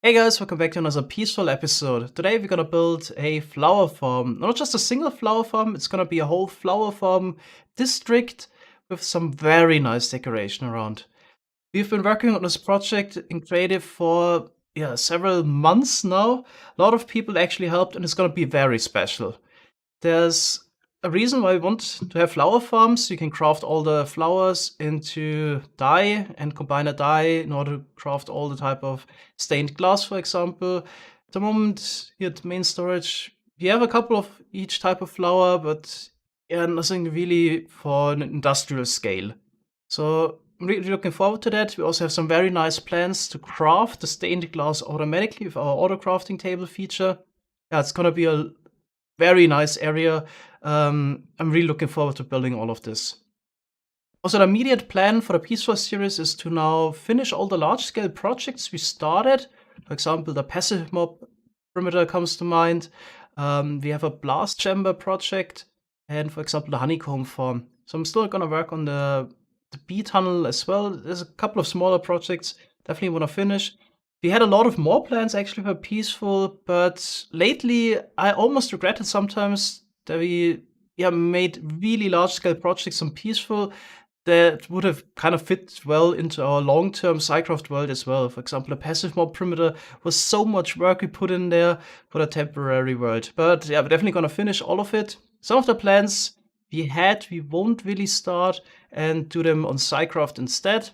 Hey guys, welcome back to another peaceful episode. Today we're gonna build a flower farm. Not just a single flower farm, it's gonna be a whole flower farm district with some very nice decoration around. We've been working on this project in creative for several months now. A lot of people actually helped and it's gonna be very special. There's a reason why we want to have flower farms. You can craft all the flowers into dye and combine a dye in order to craft all the type of stained glass, for example. At the moment, here at the main storage, we have a couple of each type of flower, but nothing really for an industrial scale. So I'm really looking forward to that. We also have some very nice plans to craft the stained glass automatically with our auto crafting table feature. Yeah, it's gonna be a very nice area. I'm really looking forward to building all of this. Also, the immediate plan for the Peaceful series is to now finish all the large-scale projects we started. For example, the passive mob perimeter comes to mind. We have a blast chamber project, and for example, the honeycomb farm. So I'm still gonna work on the bee tunnel as well. There's a couple of smaller projects definitely want to finish. We had a lot of more plans actually for Peaceful, but lately I almost regretted sometimes that we made really large scale projects on Peaceful that would have kind of fit well into our long-term Psycraft world as well. For example, the passive mob perimeter was so much work we put in there for the temporary world. But yeah, we're definitely gonna finish all of it. Some of the plans we won't really start and do them on Psycraft instead.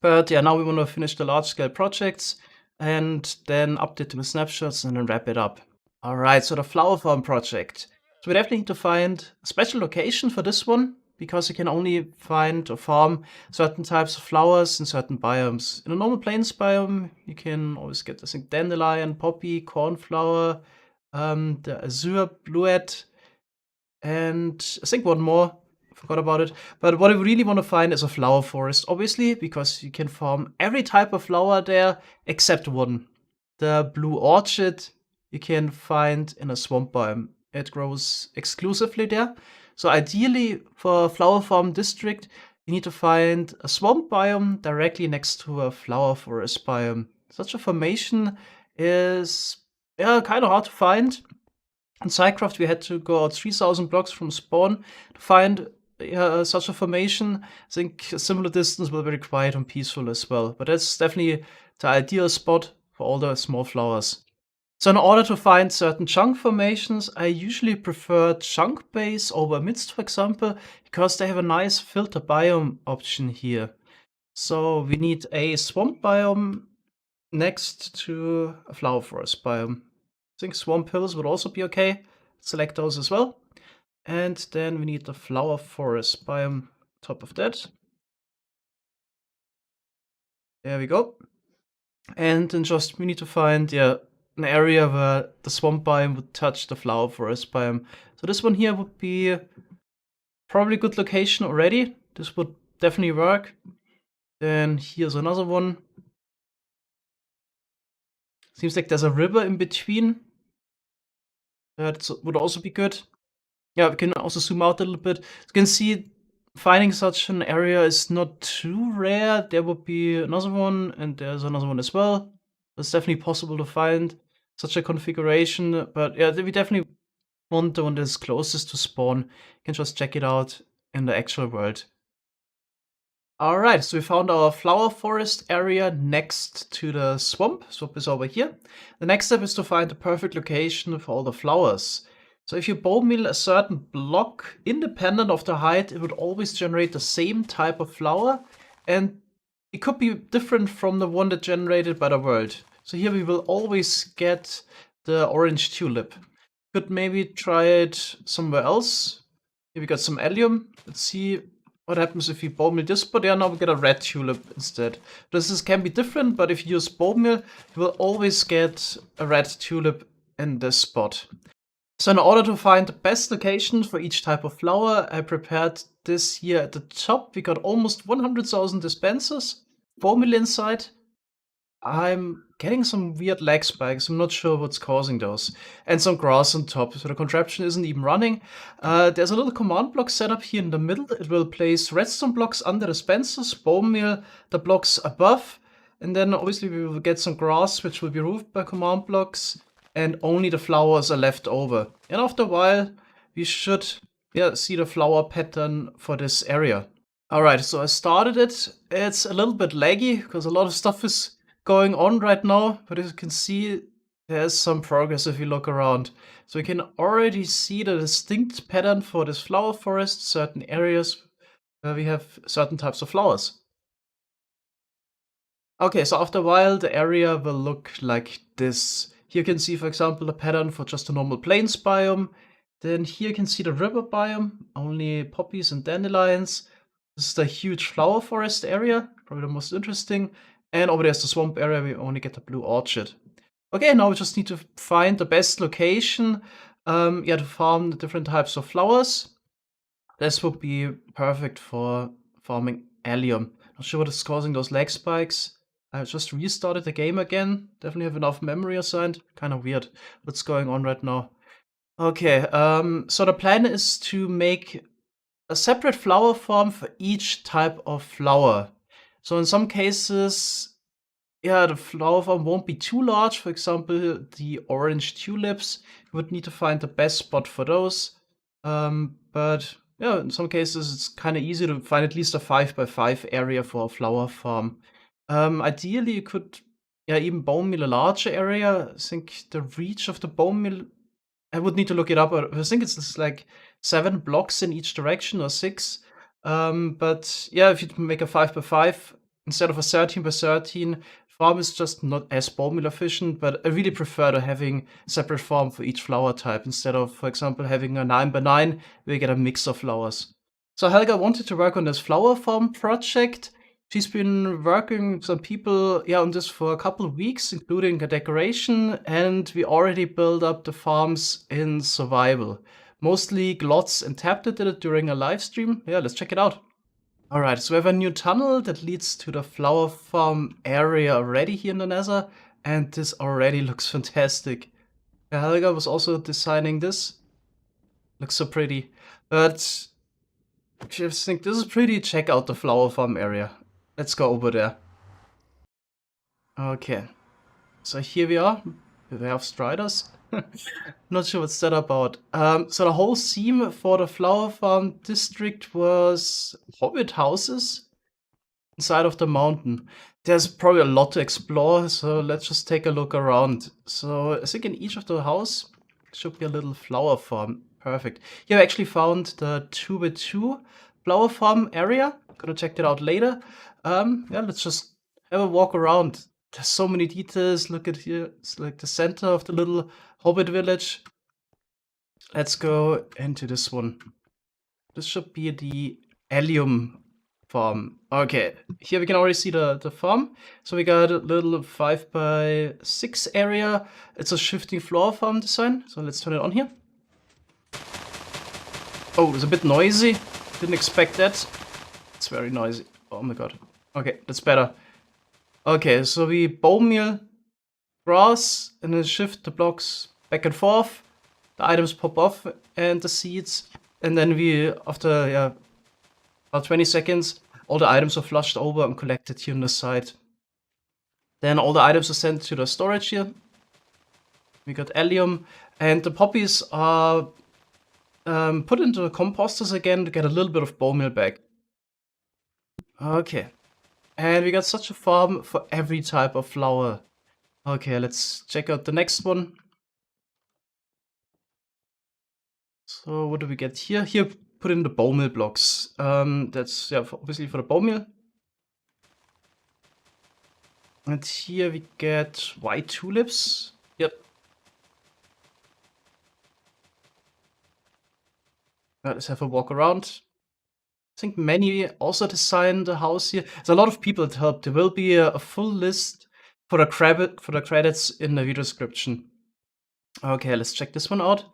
But yeah, now we want to finish the large scale projects and then update them with snapshots and then wrap it up. All right, so the flower farm project. So we definitely need to find a special location for this one because you can only find or farm certain types of flowers in certain biomes. In a normal plains biome, you can always get, I think, dandelion, poppy, cornflower, the azure bluet, and I think one more. Forgot about it. But what I really want to find is a flower forest, obviously, because you can farm every type of flower there except one. The blue orchid you can find in a swamp biome. It grows exclusively there. So ideally for a flower farm district, you need to find a swamp biome directly next to a flower forest biome. Such a formation is kind of hard to find. In Psycraft, we had to go out 3,000 blocks from spawn to find such a formation. I think a similar distance will be required on Peaceful as well, but that's definitely the ideal spot for all the small flowers. So in order to find certain chunk formations, I usually prefer chunk base over midst, for example, because they have a nice filter biome option here. So we need a swamp biome next to a flower forest biome. I think swamp hills would also be okay. Select those as well. And then we need the flower forest biome top of that. There we go. And then just we need to find an area where the swamp biome would touch the flower forest biome. So this one here would be probably a good location already. This would definitely work. Then here's another one. Seems like there's a river in between. That would also be good. Yeah, we can also zoom out a little bit. You can see finding such an area is not too rare. There would be another one, and there's another one as well. It's definitely possible to find such a configuration. But yeah, we definitely want the one that's closest to spawn. You can just check it out in the actual world. All right, so we found our flower forest area next to the swamp. Swamp is over here. The next step is to find the perfect location for all the flowers. So if you bone meal a certain block, independent of the height, it would always generate the same type of flower. And it could be different from the one that generated by the world. So here we will always get the orange tulip. Could maybe try it somewhere else. Here we got some allium. Let's see what happens if we bone meal this, but yeah, now we get a red tulip instead. This can be different, but if you use bone meal, you will always get a red tulip in this spot. So in order to find the best location for each type of flower, I prepared this here at the top. We got almost 100,000 dispensers, 4 million inside. I'm getting some weird lag spikes. I'm not sure what's causing those. And some grass on top, so the contraption isn't even running. There's a little command block set up here in the middle. It will place redstone blocks under the dispensers, bone meal the blocks above, And then obviously we will get some grass, which will be roofed by command blocks, and only the flowers are left over. And after a while, we should see the flower pattern for this area. Alright, so I started it. It's a little bit laggy because a lot of stuff is going on right now, but as you can see, there's some progress if you look around. So we can already see the distinct pattern for this flower forest, certain areas where we have certain types of flowers. Okay, so after a while, the area will look like this. Here you can see, for example, the pattern for just a normal plains biome. Then here you can see the river biome, only poppies and dandelions. This is the huge flower forest area, probably the most interesting. And over there's the swamp area, we only get the blue orchid. Okay, now we just need to find the best location to farm the different types of flowers. This would be perfect for farming allium. Not sure what is causing those lag spikes. I just restarted the game again. Definitely have enough memory assigned. Kind of weird what's going on right now. Okay, so the plan is to make a separate flower farm for each type of flower. So in some cases, the flower farm won't be too large. For example, the orange tulips, you would need to find the best spot for those. But yeah, in some cases, it's kind of easy to find at least a 5x5 area for a flower farm. Ideally, you could even bone meal a larger area. I think the reach of the bone meal, I would need to look it up. But I think it's like 7 blocks in each direction or 6. But yeah, if you make a 5x5 instead of a 13x13, farm is just not as bone meal efficient. But I really prefer to having separate farm for each flower type instead of, for example, having a 9x9 where you get a mix of flowers. So Helga wanted to work on this flower farm project. She's been working with some people on this for a couple of weeks, including a decoration, and we already built up the farms in survival. Mostly Glotz and Tablet did it during a live stream. Yeah, let's check it out. Alright, so we have a new tunnel that leads to the flower farm area already here in the Nether, and this already looks fantastic. Helga was also designing this. Looks so pretty. But if you think this is pretty, check out the flower farm area. Let's go over there. Okay. So here we are. We have striders. Not sure what's that about. So the whole theme for the flower farm district was Hobbit houses inside of the mountain. There's probably a lot to explore, so let's just take a look around. So I think in each of the house should be a little flower farm. Perfect. Here I actually found the 2x2 flower farm area. Gonna check that out later. Let's just have a walk around. There's so many details. Look at here. It's like the center of the little Hobbit village. Let's go into this one. This should be the allium farm. Okay, here we can already see the farm. So we got a little 5x6 area. It's a shifting floor farm design. So let's turn it on here. Oh, it's a bit noisy. Didn't expect that. It's very noisy. Oh my god. Okay, that's better. Okay, so we bone meal grass and then shift the blocks back and forth. The items pop off and the seeds. And then we, after about 20 seconds, all the items are flushed over and collected here on the side. Then all the items are sent to the storage here. We got allium. And the poppies are put into the composters again to get a little bit of bone meal back. Okay. And we got such a farm for every type of flower. Okay, let's check out the next one. So what do we get here? Here, put in the bone meal blocks. That's obviously for the bone meal. And here we get white tulips. Yep. Let's have a walk around. I think many also designed the house here. There's a lot of people that helped. There will be a full list for the credits in the video description. Okay, let's check this one out.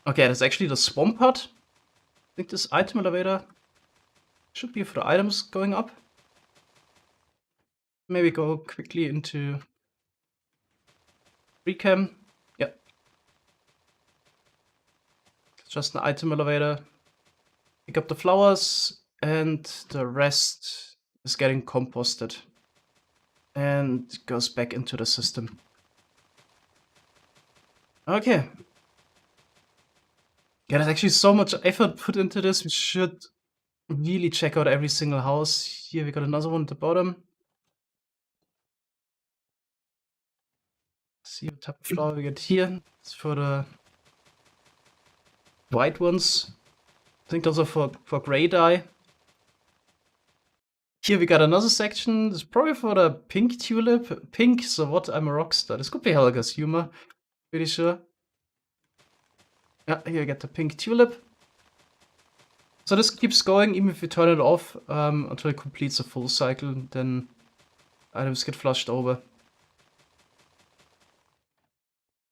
Okay, that's actually the swamp hut. I think this item elevator should be for the items going up. Maybe go quickly into recam. Yep. It's just an item elevator. Pick up the flowers and the rest is getting composted and goes back into the system. Okay. Yeah, there's actually so much effort put into this. We should really check out every single house. Here we got another one at the bottom. See what type of flower we get here. It's for the white ones. I think those are for gray dye. Here we got another section. It's probably for the pink tulip. Pink, so what? I'm a rockstar. This could be Helga's humor. Pretty sure. Yeah, here you get the pink tulip. So this keeps going even if you turn it off until it completes a full cycle. Then items get flushed over.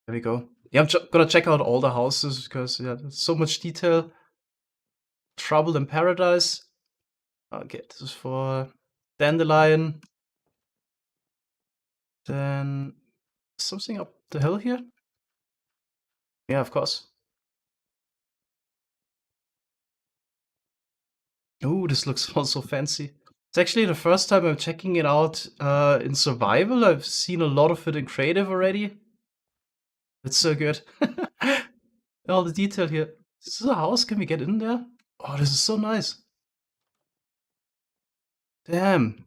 There we go. Yeah, I'm gonna check out all the houses because yeah, there's so much detail. Trouble in Paradise. Okay, this is for Dandelion. Then something up the hill here. Yeah, of course. Oh, this looks also fancy. It's actually the first time I'm checking it out in survival. I've seen a lot of it in creative already. It's so good. All the detail here. This is a house. Can we get in there? Oh, this is so nice. Damn.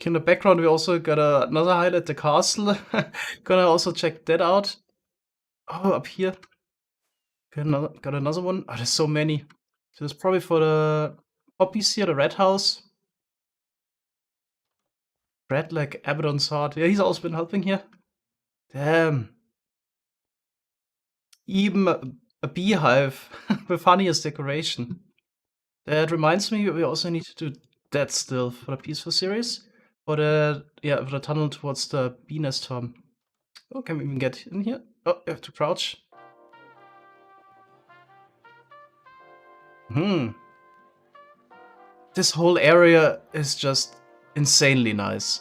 In the background, we also got another highlight, the castle. Gonna also check that out. Oh, up here. Got another one. Oh, there's so many. So it's probably for the poppies here, the red house. Red like Abaddon's heart. Yeah, he's also been helping here. Damn. Even a beehive with honey as decoration. That reminds me, we also need to do that still for the peaceful series. For the tunnel towards the bee nest farm. Oh, can we even get in here? Oh, you have to crouch. This whole area is just insanely nice.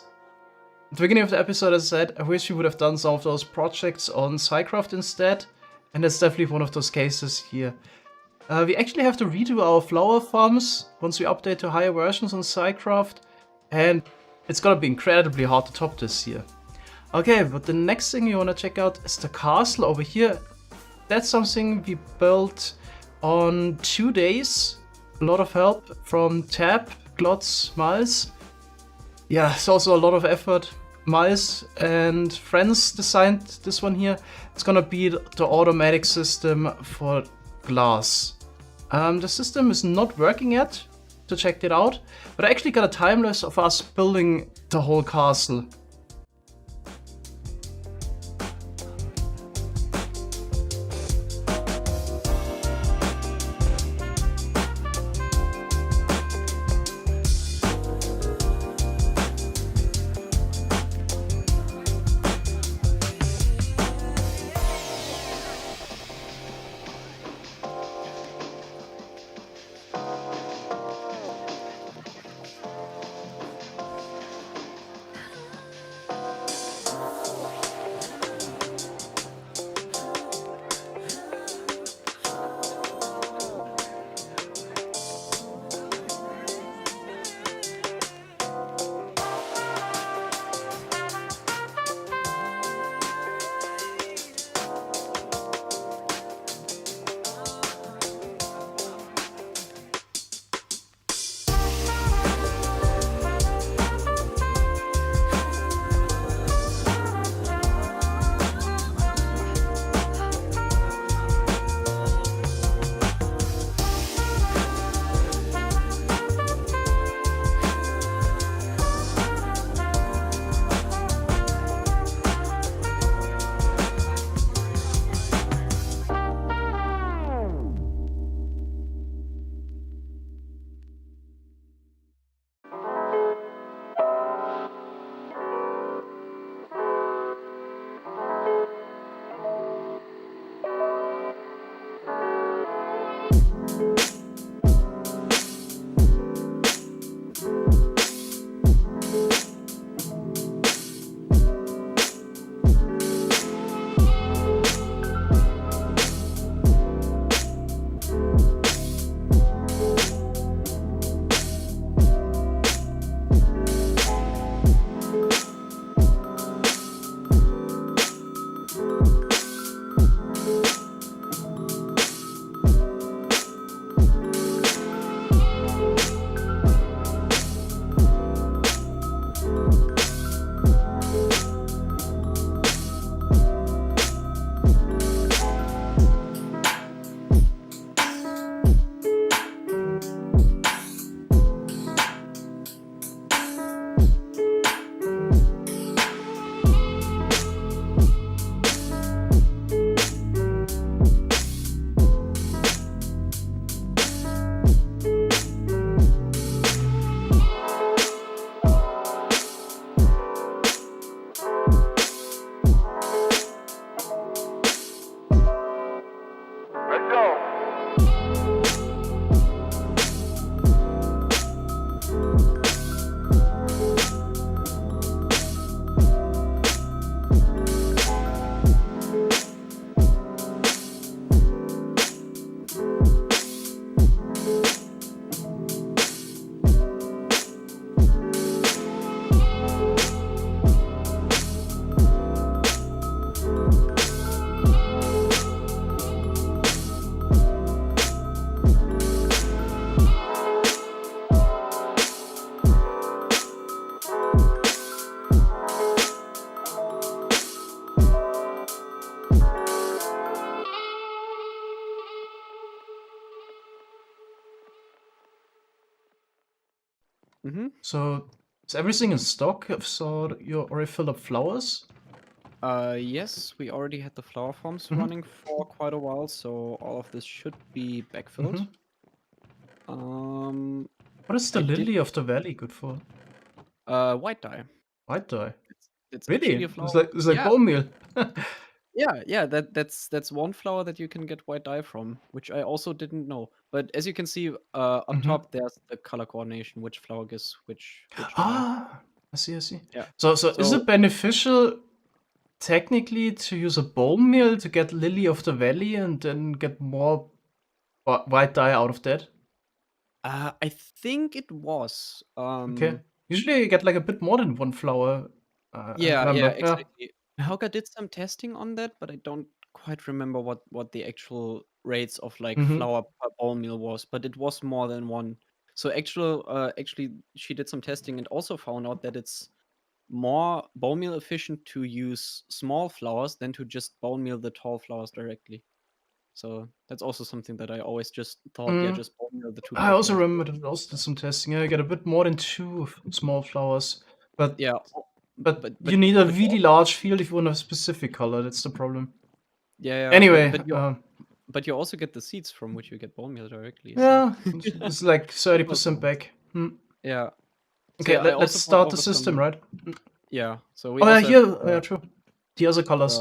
At the beginning of the episode, I said, I wish we would have done some of those projects on SciCraft instead. And that's definitely one of those cases here. We actually have to redo our flower farms once we update to higher versions on SciCraft. And it's gonna be incredibly hard to top this year. Okay, but the next thing you wanna check out is the castle over here. That's something we built on 2 days. A lot of help from Tab, Glotz, Miles. Yeah, it's also a lot of effort. Miles and friends designed this one here. It's gonna be the automatic system for glass. The system is not working yet, to check it out, but I actually got a time-lapse of us building the whole castle. So is everything in stock? So you already filled up flowers? Yes, we already had the flower farms Mm-hmm. running for quite a while, so all of this should be backfilled. Mm-hmm. Um, What is the I did lily of the valley good for? white dye. White dye. It's actually Really? a flower. It's like Yeah, bone meal. yeah. That's one flower that you can get white dye from, which I also didn't know. But as you can see, up Mm-hmm. top there's the color coordination, which flower gives which dye. Ah, I see, I see. Yeah. So is So it beneficial technically to use a bone meal to get lily of the valley and then get more white dye out of that? I think it was. Okay. Usually you get like a bit more than one flower. I Yeah, remember. Yeah. exactly. Hauke did some testing on that, but I don't quite remember what the actual rates of, like, Mm-hmm. flour per bone meal was, but it was more than 1. So actually, she did some testing and also found out that it's more bone meal efficient to use small flours than to just bone meal the tall flours directly. So that's also something that I always just thought, yeah, Mm. just bone meal the 2 I tall also flours. remember that I also did some testing. I get a bit more than two small flowers, but Yeah, but but you need a but you really large field if you want a specific color. That's the problem. yeah, Anyway, but you also get the seeds from which you get bone meal directly, so yeah, it's like it was 30% nice. back. Hmm. Yeah. So, Okay, yeah, I let's also brought start the over system, some right? yeah, so we Oh yeah, also have, here. Oh, yeah, true. The other colors.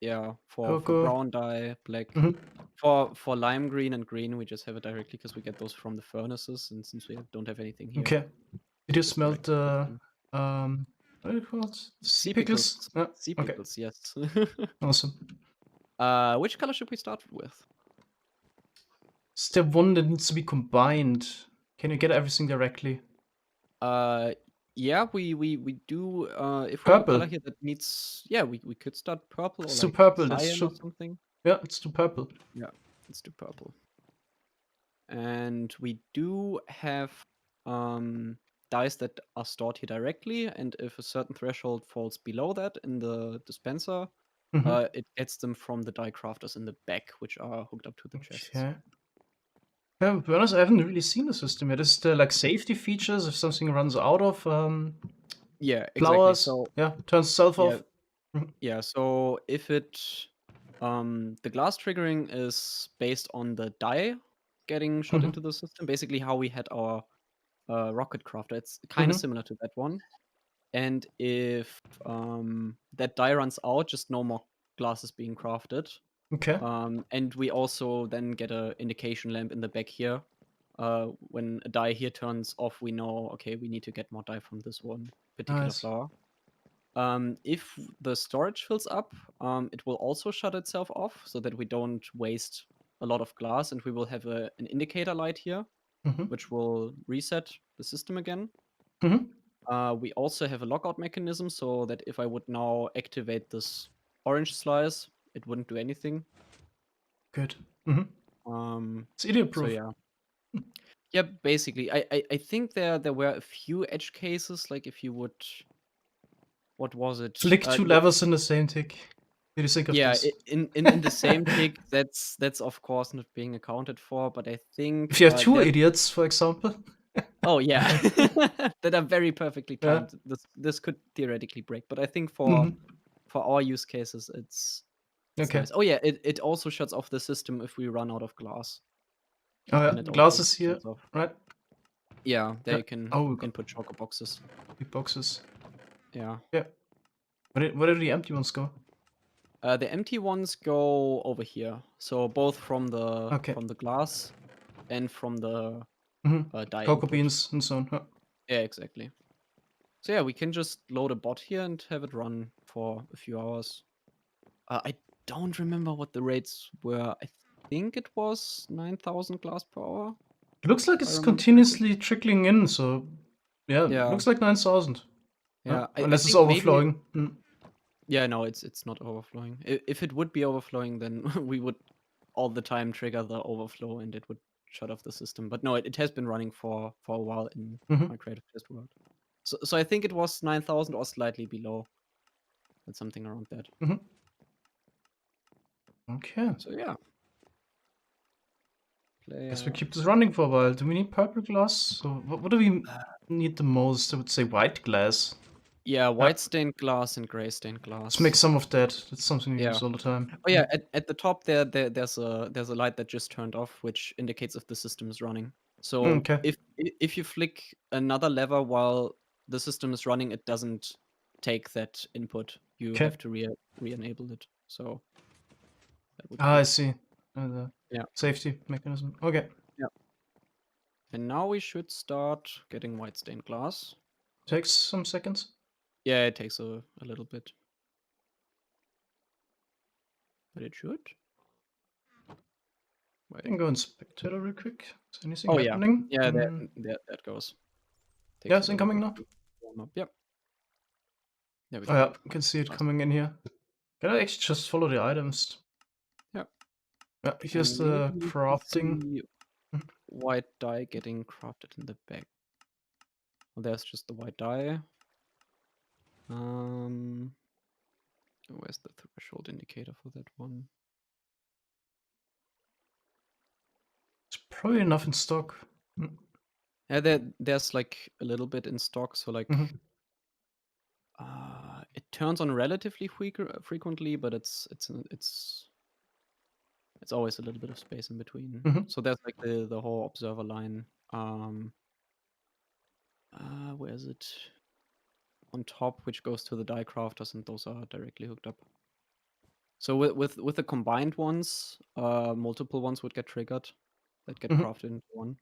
yeah, Go for go. brown dye, black. Hmm. For lime green and green, we just have it directly because we get those from the furnaces, and since we don't have anything here, Okay. Did you just smell directly put it the in. what are it called? Sea Sea pickles? pickles. Yeah. Sea Okay. pickles, yes. Awesome. Which color should we start with? Step one that needs to be combined. Can you get everything directly? Uh, yeah, we do, if we have a Purple. color here that needs yeah, we could start purple or, Let's do like, purple. That cyan or should. something. Yeah, let's do purple. Yeah, let's do purple. And we do have dice that are stored here directly, and if a certain threshold falls below that in the dispenser, Hmm. it gets them from the die crafters in the back, which are hooked up to the chests. Okay. Yeah, to be honest, I haven't really seen the system yet. Is there like safety features if something runs out of Yeah, exactly. flowers? So Yeah, turns itself yeah, off. Mhm. yeah. So if it the glass triggering is based on the die getting shot Mhm. into the system, basically how we had our rocket crafter. It's kind of Mhm. similar to that one. And if that die runs out, just no more glass is being crafted. Okay. And we also then get a indication lamp in the back here. When a die here turns off, we know, okay, we need to get more die from this one particular Nice. flower. If the storage fills up, it will also shut itself off so that we don't waste a lot of glass, and we will have an indicator light here, Mhm. which will reset the system again. Mhm. We also have a lockout mechanism so that if I would now activate this orange slice, it wouldn't do anything. Good. Mhm. It's idiot So proof. yeah. Yeah, basically. I think there were a few edge cases, like if you would what was it? Flick two levers in the same tick. Did you think of Yeah, this? in the same tick, that's of course not being accounted for, but I think If you have two there's idiots, for example. oh yeah, that are very perfectly Yeah. timed. This could theoretically break, but I think Mhm. for our use cases, it's Okay. nice. Oh yeah, it also shuts off the system if we run out of glass. Yeah. Then it Glass also is here, shuts off. right? Yeah, there Yeah. you can Oh, we got input choker boxes. big boxes. Yeah. Yeah. Where did the empty ones go? The empty ones go over here. So both Okay. from the glass and from the Mhm. die Cocoa input. beans and so on. Huh. Yeah, exactly. So yeah, we can just load a bot here and have it run for a few hours. I don't remember what the rates were. I think it was 9,000 glass per hour, It looks like if I it's remember correctly. continuously trickling in, so yeah, Yeah, looks like 9,000. Yeah. yeah. I Unless it's think maybe overflowing. Mm. yeah, no, it's not overflowing. If it would be overflowing, then we would all the time trigger the overflow and it would shut off the system. But no, it has been running for a while in Mhm. my creative test world. So I think it was 9,000 or slightly below. That's something around that. Mhm. Okay. So yeah, Guess we Layer. keep this running for a while. Do we need purple glass? So what do we need the most? I would say white glass. Yeah, white stained glass and gray stained Let's make glass. some of that. That's something we Yeah. use all the time. Oh yeah, at the top there's a light that just turned off, which indicates if the system is running. So Okay. if you flick another lever while the system is running, it doesn't take that input. You Okay. have to re-enable it. So that would Ah, be I see. The yeah. safety mechanism. Okay. Yeah. And now we should start getting white stained glass. Takes some seconds. Yeah, it takes a little bit. But it should. I can go in spectator real quick. Is anything Oh yeah. happening? Yeah, that goes. Yeah, Takes a it's little incoming bit now. to warm up. Yep. There we Oh go. yeah, you can see it coming in here. Can I actually just follow the items? Yeah. Yeah, here's the Maybe you can crafting. see white dye getting crafted in the back. Well, there's just the white dye. Where's the threshold indicator for that one? It's probably enough in stock. Yeah, there's like a little bit in stock, so like Mhm. it turns on relatively frequently, but it's always a little bit of space in between. Mhm. So there's like the whole observer line. Where is it? On top, which goes to the die crafters, and those are directly hooked up. So with the combined ones, multiple ones would get triggered that get Mhm. crafted into one.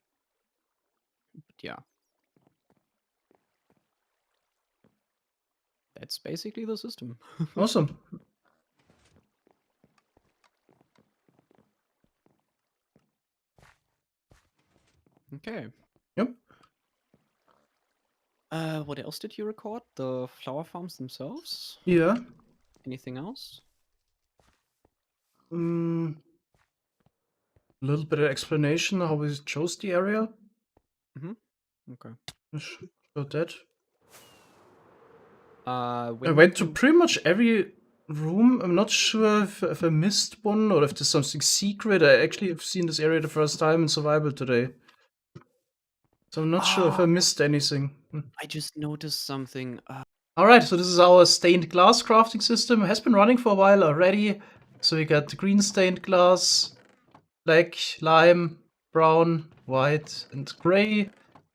But yeah. That's basically the system. Awesome. Okay. Yep. What else did you record? The flower farms themselves? Yeah. Anything else? A little bit of explanation how we chose the area. Okay. About that. I When went did to you pretty much every room. I'm not sure if I missed one or if there's something secret. I actually have seen this area the first time in survival today. So I'm not sure if I missed anything. I just noticed something. Alright, so this is our stained glass crafting system. It has been running for a while already. So we got the green stained glass, black, lime, brown, white, and gray.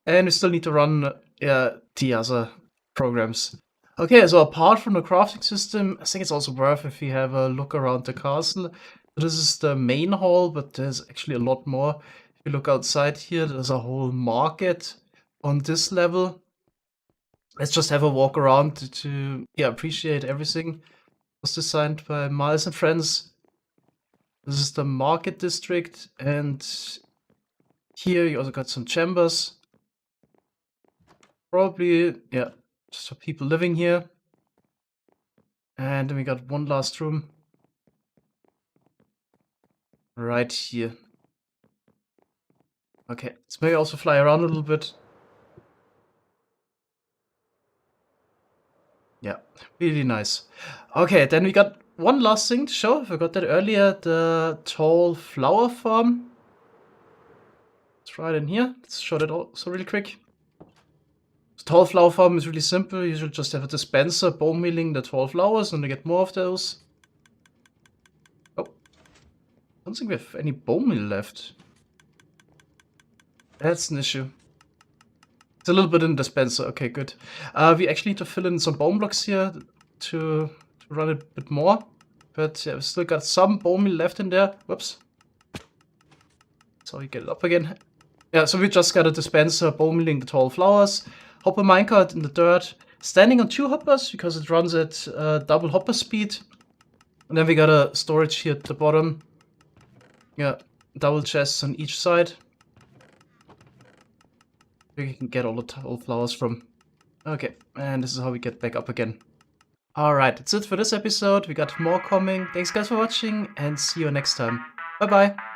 And we still need to run the other programs. Okay, so apart from the crafting system, I think it's also worth if we have a look around the castle. So this is the main hall, but there's actually a lot more. If you look outside here, there's a whole market on this level. Let's just have a walk around to appreciate everything. It was designed by Miles and Friends. This is the market district, and here you also got some chambers. Probably, yeah, just for people living here. And then we got one last room. Right here. Okay, let's maybe also fly around a little bit. Yeah, really nice. Okay, then we got one last thing to show. I forgot that earlier. The tall flower farm. It's right in here. Let's show that also really quick. The tall flower farm is really simple. You should just have a dispenser bone milling the tall flowers and you get more of those. Oh, I don't think we have any bone meal left. That's an issue. It's a little bit in the dispenser. Okay, good. We actually need to fill in some bone blocks here to run it a bit more. But yeah, we still got some bone meal left in there. Whoops. So we get it up again. Yeah, so we just got a dispenser bone milling the tall flowers. Hopper minecart in the dirt. Standing on 2 hoppers because it runs at double hopper speed. And then we got a storage here at the bottom. Yeah, double chests on each side. We can get all the tall flowers from. Okay, and this is how we get back up again. Alright, that's it for this episode. We got more coming. Thanks guys for watching and see you next time. Bye bye.